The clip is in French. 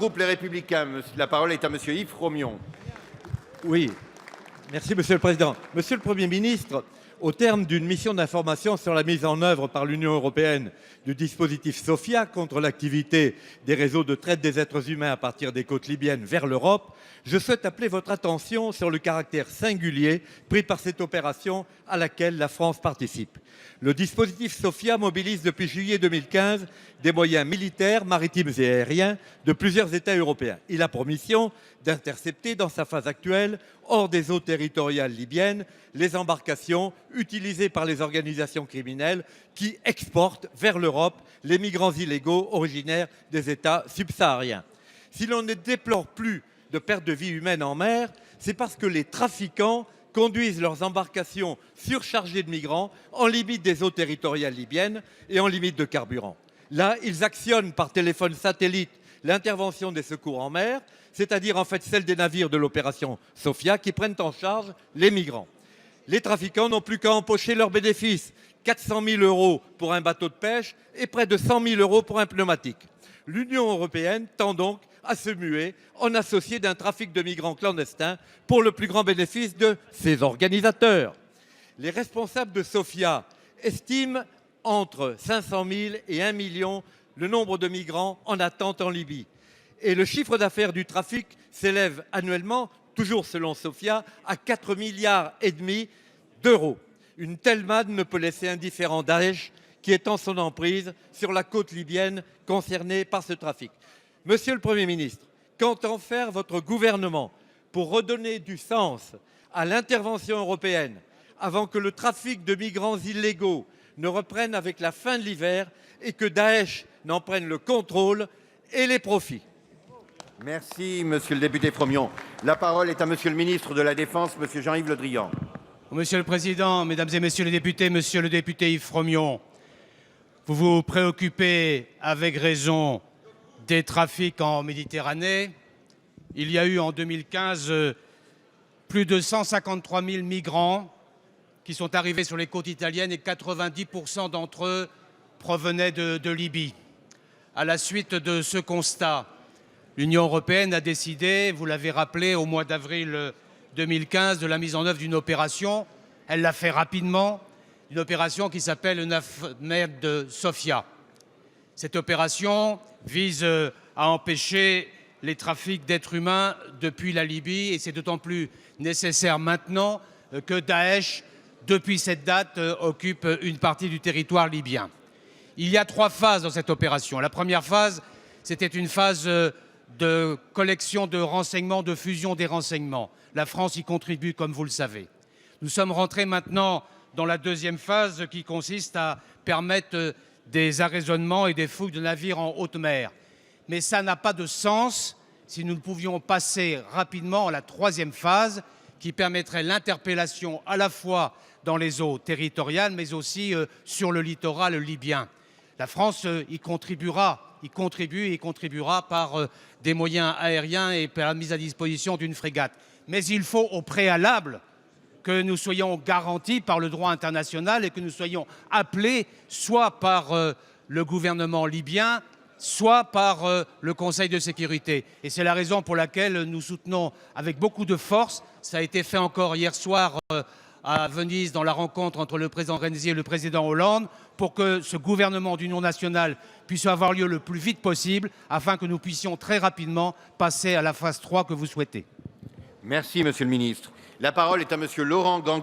groupe Les Républicains, la parole est à monsieur Yves Romion. Oui, merci Monsieur le Président. Monsieur le Premier ministre, au terme d'une mission d'information sur la mise en œuvre par l'Union européenne du dispositif Sophia contre l'activité des réseaux de traite des êtres humains à partir des côtes libyennes vers l'Europe, je souhaite appeler votre attention sur le caractère singulier pris par cette opération à laquelle la France participe. Le dispositif Sophia mobilise depuis juillet 2015 des moyens militaires, maritimes et aériens de plusieurs États européens. Il a pour mission d'intercepter dans sa phase actuelle, hors des eaux territoriales libyennes, les embarcations utilisées par les organisations criminelles qui exportent vers l'Europe les migrants illégaux originaires des États subsahariens. Si l'on ne déplore plus de pertes de vie humaines en mer, c'est parce que les trafiquants conduisent leurs embarcations surchargées de migrants en limite des eaux territoriales libyennes et en limite de carburant. Là, ils actionnent par téléphone satellite l'intervention des secours en mer, c'est-à-dire en fait celle des navires de l'opération Sophia qui prennent en charge les migrants. Les trafiquants n'ont plus qu'à empocher leurs bénéfices, 400 000 € pour un bateau de pêche et près de 100 000 € pour un pneumatique. L'Union européenne tend donc à se muer en associé d'un trafic de migrants clandestins pour le plus grand bénéfice de ses organisateurs. Les responsables de Sophia estiment entre 500 000 et 1 million le nombre de migrants en attente en Libye. Et le chiffre d'affaires du trafic s'élève annuellement, toujours selon Sophia, à 4,5 milliards d'euros. Une telle manne ne peut laisser indifférent Daesh qui étend son emprise sur la côte libyenne concernée par ce trafic. Monsieur le Premier ministre, qu'entend faire votre gouvernement pour redonner du sens à l'intervention européenne avant que le trafic de migrants illégaux ne reprenne avec la fin de l'hiver et que Daesh n'en prenne le contrôle et les profits? Merci, monsieur le député Fromion. La parole est à monsieur le ministre de la Défense, monsieur Jean-Yves Le Drian. Monsieur le Président, Mesdames et Messieurs les députés, monsieur le député Yves Fromion, vous vous préoccupez avec raison des trafics en Méditerranée. Il y a eu en 2015 plus de 153 000 migrants qui sont arrivés sur les côtes italiennes et 90% d'entre eux provenaient de Libye. À la suite de ce constat, l'Union européenne a décidé, vous l'avez rappelé, au mois d'avril 2015, de la mise en œuvre d'une opération. Elle l'a fait rapidement, une opération qui s'appelle EUNAVMED Sophia. Cette opération vise à empêcher les trafics d'êtres humains depuis la Libye et c'est d'autant plus nécessaire maintenant que Daesh, depuis cette date, occupe une partie du territoire libyen. Il y a 3 phases dans cette opération. La première phase, c'était une phase de collection de renseignements, de fusion des renseignements. La France y contribue, comme vous le savez. Nous sommes rentrés maintenant dans la deuxième phase qui consiste à permettre des arraisonnements et des fouilles de navires en haute mer. Mais ça n'a pas de sens si nous ne pouvions passer rapidement à la troisième phase qui permettrait l'interpellation à la fois dans les eaux territoriales mais aussi sur le littoral libyen. La France y contribuera, y contribuera par des moyens aériens et par la mise à disposition d'une frégate. Mais il faut au préalable que nous soyons garantis par le droit international et que nous soyons appelés soit par le gouvernement libyen, soit par le Conseil de sécurité. Et c'est la raison pour laquelle nous soutenons avec beaucoup de force, ça a été fait encore hier soir à Venise dans la rencontre entre le président Renzi et le président Hollande, pour que ce gouvernement d'union nationale puisse avoir lieu le plus vite possible afin que nous puissions très rapidement passer à la phase 3 que vous souhaitez. Merci, monsieur le ministre. La parole est à monsieur Laurent Gangoueil.